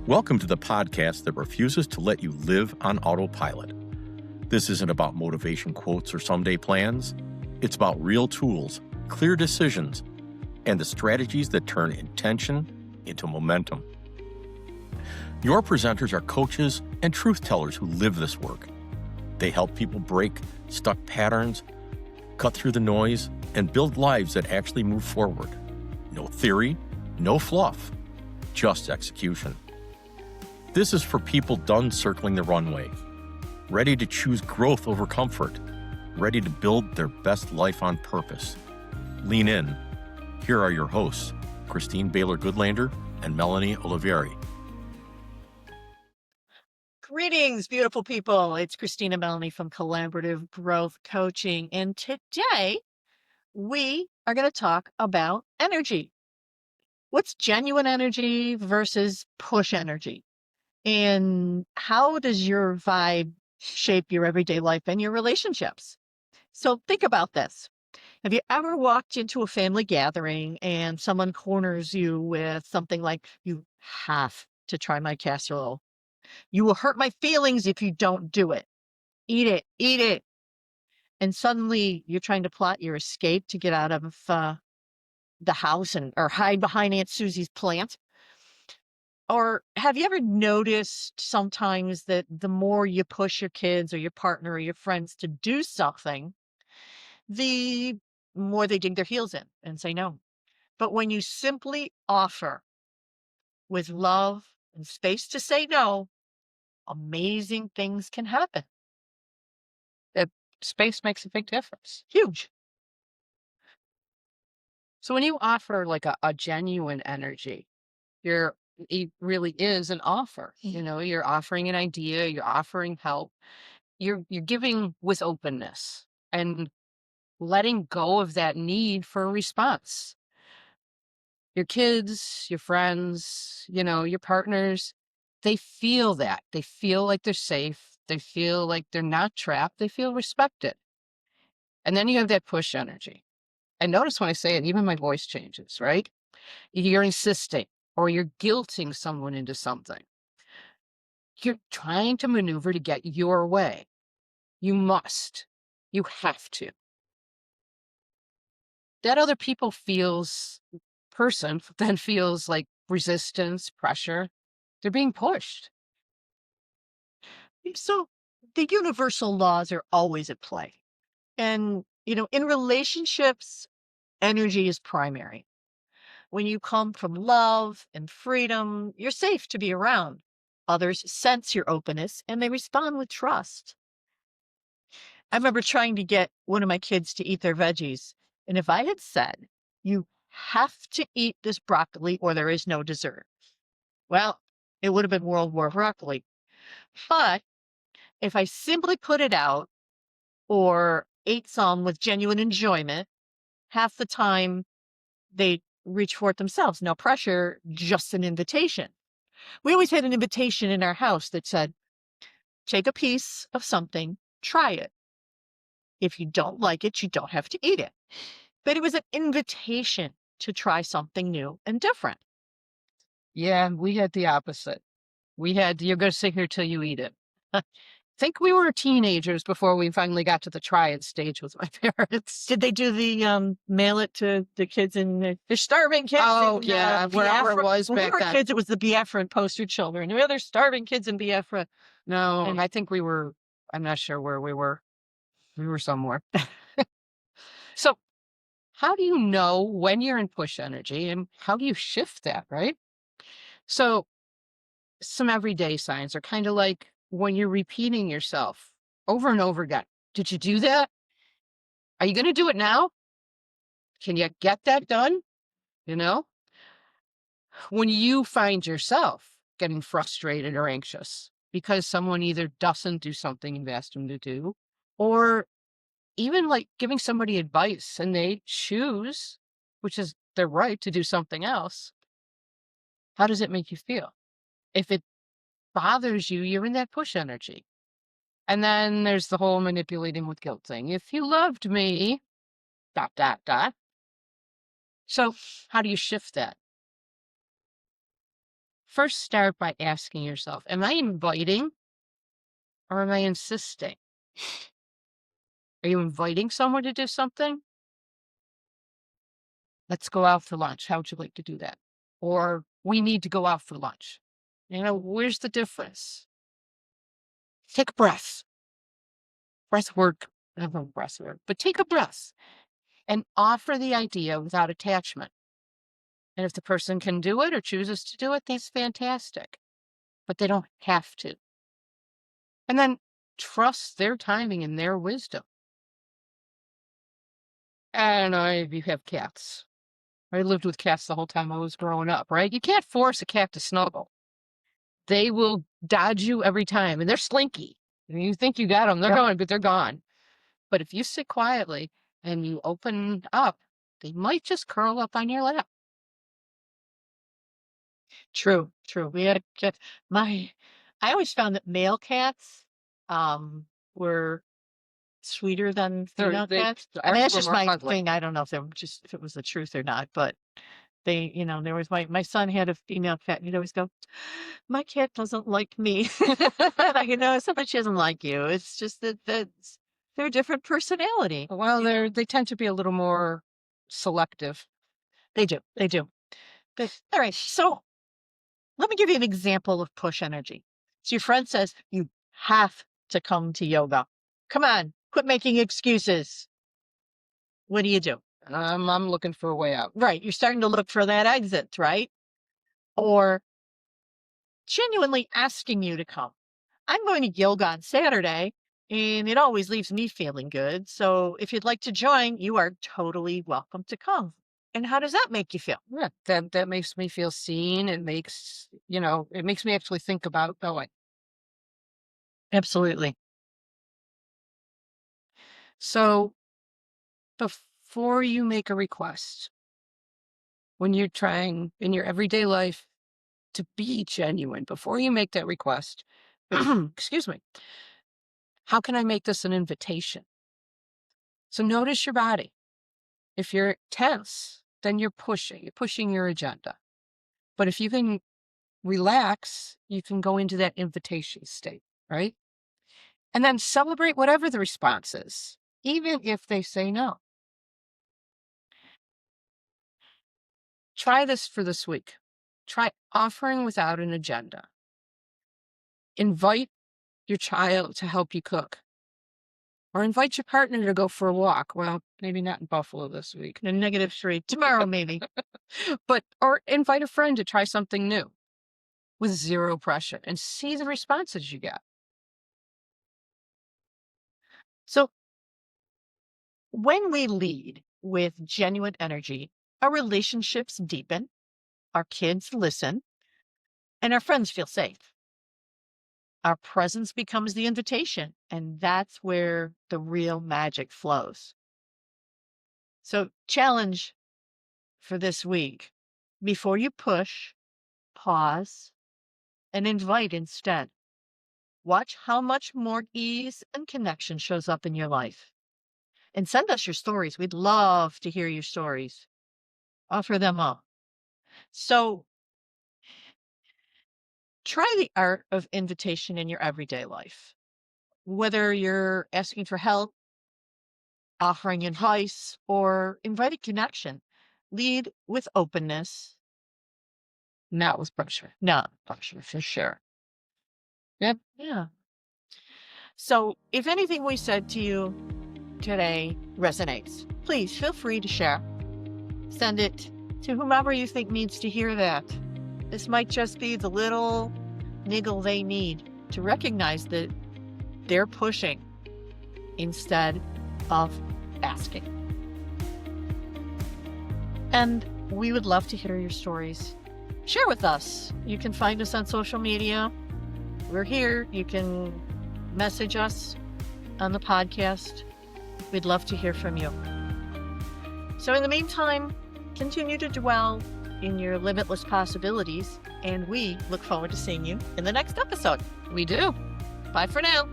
Welcome to the podcast that refuses to let you live on autopilot. This isn't about motivation quotes or someday plans. It's about real tools, clear decisions, and the strategies that turn intention into momentum. Your presenters are coaches and truth tellers who live this work. They help people break stuck patterns, cut through the noise, and build lives that actually move forward. No theory, no fluff, just execution. This is for people done circling the runway, ready to choose growth over comfort, ready to build their best life on purpose. Lean in. Here are your hosts, Christine Baylor-Goodlander and Melanie Olivieri. Greetings, beautiful people. It's Christine and Melanie from Collaborative Growth Coaching. And today we are going to talk about energy. What's genuine energy versus push energy? And how does your vibe shape your everyday life and your relationships? So think about this. Have you ever walked into a family gathering and someone corners you with something like, "You have to try my casserole. You will hurt my feelings if you don't do it. Eat it, eat it." And suddenly you're trying to plot your escape to get out of the house or hide behind Aunt Susie's plant. Or have you ever noticed sometimes that the more you push your kids or your partner or your friends to do something, the more they dig their heels in and say no? But when you simply offer with love and space to say no, amazing things can happen. Space makes a big difference. Huge. So when you offer like a genuine energy, it really is an offer. You know, you're offering an idea, you're offering help, you're giving with openness and letting go of that need for a response. Your kids, your friends, your partners, they feel that. They feel like they're safe. They feel like they're not trapped. They feel respected. And then you have that push energy. And notice when I say it, even my voice changes, right? You're insisting or you're guilting someone into something. You're trying to maneuver to get your way. You must. You have to. That other person then feels like resistance, pressure. They're being pushed. So the universal laws are always at play. And, in relationships, energy is primary. When you come from love and freedom, you're safe to be around. Others sense your openness and they respond with trust. I remember trying to get one of my kids to eat their veggies. And if I had said, "You have to eat this broccoli or there is no dessert," well, it would have been World War broccoli. But if I simply put it out or ate some with genuine enjoyment, half the time they reach for it themselves. No pressure, just an invitation. We always had an invitation in our house that said, "Take a piece of something, try it. If you don't like it, you don't have to eat it." But it was an invitation to try something new and different. Yeah, we had the opposite. You're going to sit here till you eat it. Think we were teenagers before we finally got to the try it stage with my parents. Did they do the mail it to the kids they're starving kids? Oh, in, yeah, wherever it was when back we were then. kids, it was the Biafran poster children. The other starving kids in Biafra. No, And I think I'm not sure where we were. We were somewhere. So how do you know when you're in push energy and how do you shift that, right? So some everyday signs are kind of like when you're repeating yourself over and over again. Did you do that? Are you going to do it now? Can you get that done? When you find yourself getting frustrated or anxious because someone either doesn't do something you've asked them to do, or even like giving somebody advice and they choose, which is their right, to do something else, how does it make you feel? If it bothers you, you're in that push energy. And then there's the whole manipulating with guilt thing. If you loved me, ... So how do you shift that? First, start by asking yourself, am I inviting or am I insisting? Are you inviting someone to do something? Let's go out for lunch. How would you like to do that? Or we need to go out for lunch. Where's the difference? Take a breath. Breath work. I don't know breath work, but take a breath and offer the idea without attachment. And if the person can do it or chooses to do it, that's fantastic. But they don't have to. And then trust their timing and their wisdom. I don't know if you have cats. I lived with cats the whole time I was growing up, right? You can't force a cat to snuggle. They will dodge you every time, and they're slinky. And you think you got them, they're going, but they're gone. But if you sit quietly and you open up, they might just curl up on your lap. True. We had a cat. I always found that male cats were sweeter than female cats. I mean, that's just my thing. I don't know if it was the truth or not, but they, there was my son had a female cat, and he'd always go, "My cat doesn't like me." It's not that she doesn't like you. It's just that they're a different personality. Well, they tend to be a little more selective. They do. Good. All right. So let me give you an example of push energy. So your friend says, you have to come to yoga. Come on, quit making excuses. What do? I'm looking for a way out. Right. You're starting to look for that exit, right? Or genuinely asking you to come. I'm going to yoga on Saturday, and it always leaves me feeling good. So if you'd like to join, you are totally welcome to come. And how does that make you feel? Yeah, that makes me feel seen. It makes me actually think about going. Absolutely. So before you make a request, when you're trying in your everyday life to be genuine, before you make that request, excuse me, how can I make this an invitation? So notice your body. If you're tense, then you're pushing your agenda. But if you can relax, you can go into that invitation state, right? And then celebrate whatever the response is, even if they say no. Try this for this week. Try offering without an agenda. Invite your child to help you cook. Or invite your partner to go for a walk. Well, maybe not in Buffalo this week. -3. Tomorrow, maybe. Or invite a friend to try something new with zero pressure and see the responses you get. So when we lead with genuine energy, our relationships deepen, our kids listen, and our friends feel safe. Our presence becomes the invitation, and that's where the real magic flows. So, challenge for this week: before you push, pause and invite instead. Watch how much more ease and connection shows up in your life. And send us your stories. We'd love to hear your stories. Offer them up. So, try the art of invitation in your everyday life. Whether you're asking for help, offering advice, or inviting connection, lead with openness, Not with pressure. not pressure, for sure. Yep. Yeah. So, if anything we said to you today resonates, please feel free to share. Send it to whomever you think needs to hear that. This might just be the little niggle they need to recognize that they're pushing instead of asking. And we would love to hear your stories. Share with us. You can find us on social media. We're here. You can message us on the podcast. We'd love to hear from you. So in the meantime, continue to dwell in your limitless possibilities, and we look forward to seeing you in the next episode. We do. Bye for now.